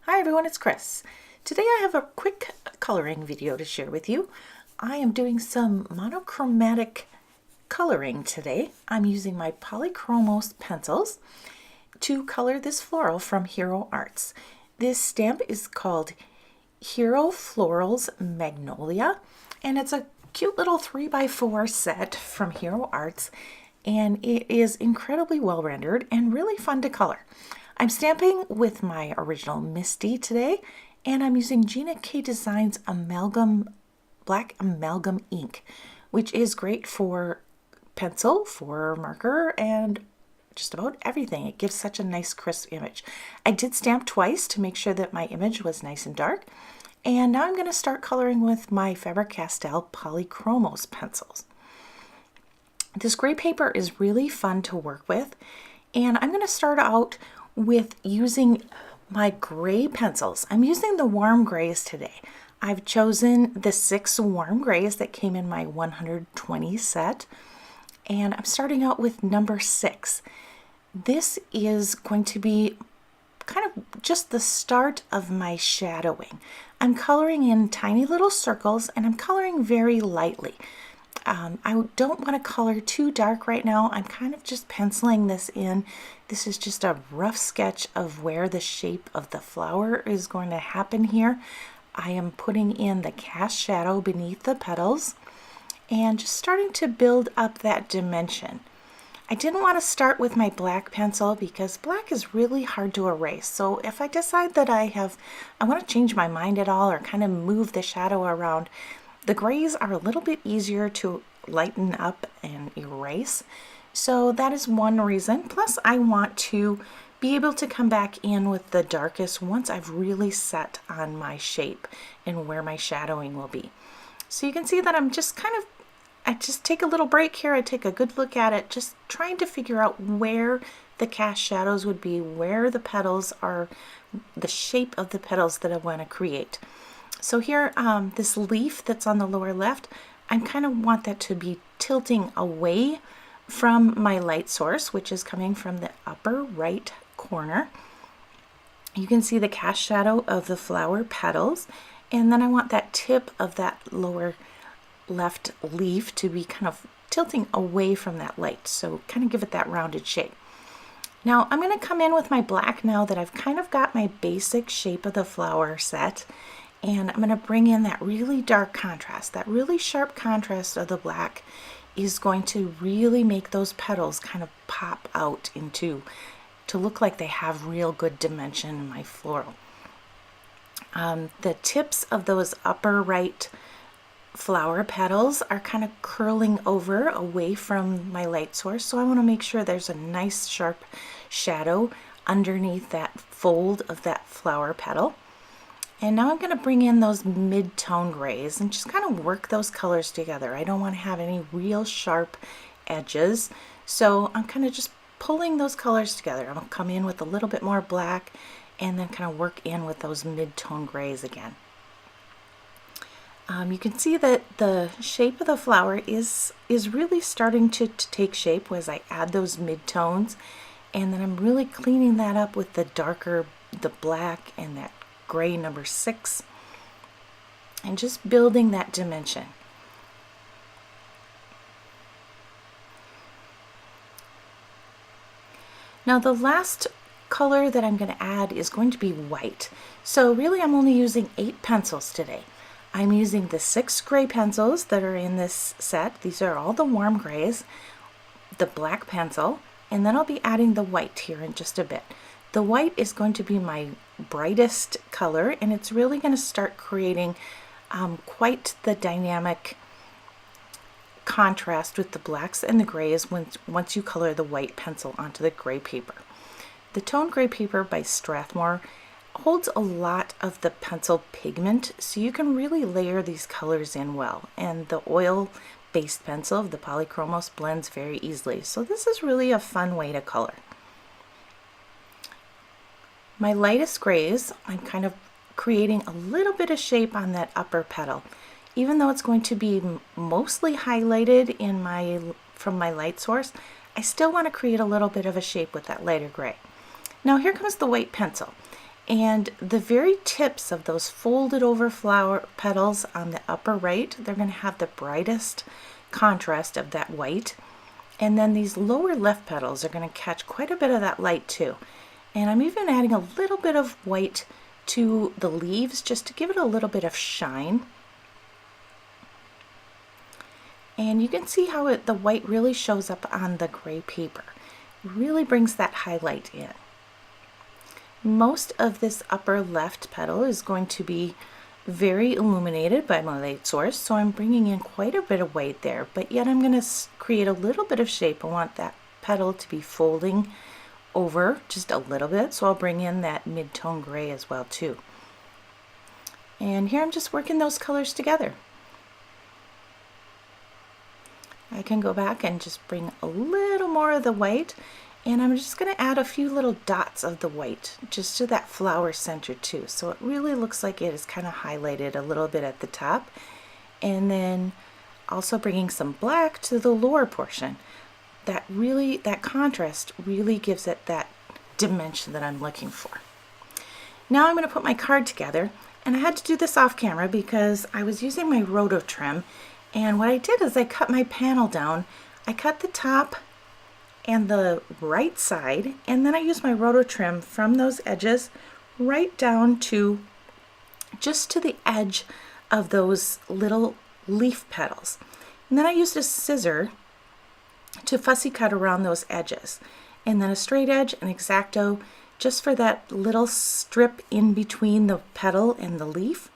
Hi everyone, it's Chris. Today I have a quick coloring video to share with you. I am doing some monochromatic coloring today. I'm using my Polychromos pencils to color this floral from Hero Arts. This stamp is called Hero Floral's Magnolia, and it's a cute little 3x4 set from Hero Arts, and it is incredibly well rendered and really fun to color. I'm stamping with my original MISTI today, and I'm using Gina K Designs black amalgam ink, which is great for pencil, for marker, and just about everything. It gives such a nice crisp image. I did stamp twice to make sure that my image was nice and dark, and now I'm going to start coloring with my Faber-Castell Polychromos pencils. This gray paper is really fun to work with, and I'm going to start out with using my gray pencils. I'm using the warm grays today. I've chosen the 6 warm grays that came in my 120 set, and I'm starting out with number 6. This is going to be kind of just the start of my shadowing. I'm coloring in tiny little circles, and I'm coloring very lightly. I don't want to color too dark right now. I'm kind of just penciling this in. This is just a rough sketch of where the shape of the flower is going to happen here. I am putting in the cast shadow beneath the petals and just starting to build up that dimension. I didn't want to start with my black pencil because black is really hard to erase. So if I decide that I want to change my mind at all or kind of move the shadow around, the grays are a little bit easier to lighten up and erase. So that is one reason. Plus I want to be able to come back in with the darkest once I've really set on my shape and where my shadowing will be. So you can see that I'm just I just take a little break here. I take a good look at it, just trying to figure out where the cast shadows would be, where the petals are, the shape of the petals that I want to create. So here, this leaf that's on the lower left, I kind of want that to be tilting away from my light source, which is coming from the upper right corner. You can see the cast shadow of the flower petals, and then I want that tip of that lower left leaf to be kind of tilting away from that light, so kind of give it that rounded shape. Now I'm going to come in with my black now that I've kind of got my basic shape of the flower set, and I'm going to bring in that really dark contrast. That really sharp contrast of the black is going to really make those petals kind of pop out to look like they have real good dimension in my floral. The tips of those upper right flower petals are kind of curling over away from my light source, so I want to make sure there's a nice sharp shadow underneath that fold of that flower petal. And now I'm going to bring in those mid-tone grays and just kind of work those colors together. I don't want to have any real sharp edges, so I'm kind of just pulling those colors together. I'm going to come in with a little bit more black and then kind of work in with those mid-tone grays again. You can see that the shape of the flower is really starting to take shape as I add those mid-tones, and then I'm really cleaning that up with the darker, the black and that gray number 6, and just building that dimension. Now the last color that I'm going to add is going to be white. So really I'm only using 8 pencils today. I'm using the 6 gray pencils that are in this set. These are all the warm grays, the black pencil, and then I'll be adding the white here in just a bit. The white is going to be my brightest color, and it's really going to start creating quite the dynamic contrast with the blacks and the grays once you color the white pencil onto the gray paper. The Tone Gray paper by Strathmore holds a lot of the pencil pigment, so you can really layer these colors in well, and the oil-based pencil of the Polychromos blends very easily, so this is really a fun way to color. My lightest grays, I'm kind of creating a little bit of shape on that upper petal. Even though it's going to be mostly highlighted from my light source, I still want to create a little bit of a shape with that lighter gray. Now here comes the white pencil, And the very tips of those folded over flower petals on the upper right, they're going to have the brightest contrast of that white. And then these lower left petals are going to catch quite a bit of that light too. And I'm even adding a little bit of white to the leaves just to give it a little bit of shine. And you can see how the white really shows up on the gray paper. It really brings that highlight in. Most of this upper left petal is going to be very illuminated by my light source, so I'm bringing in quite a bit of white there, but yet I'm going to create a little bit of shape. I want that petal to be folding over just a little bit, so I'll bring in that mid-tone gray as well too. And here I'm just working those colors together. I can go back and just bring a little more of the white, and I'm just going to add a few little dots of the white just to that flower center too, so it really looks like it is kind of highlighted a little bit at the top. And then also bringing some black to the lower portion. That contrast really gives it that dimension that I'm looking for. Now I'm going to put my card together, and I had to do this off camera because I was using my roto trim, and what I did is I cut my panel down. I cut the top and the right side, and then I used my roto trim from those edges right down to just to the edge of those little leaf petals. And then I used a scissor to fussy cut around those edges, and then a straight edge, an X-Acto, just for that little strip in between the petal and the leaf.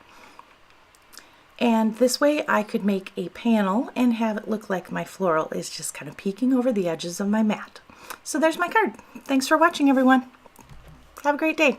And this way I could make a panel and have it look like my floral is just kind of peeking over the edges of my mat. So there's my card. Thanks for watching, everyone. Have a great day.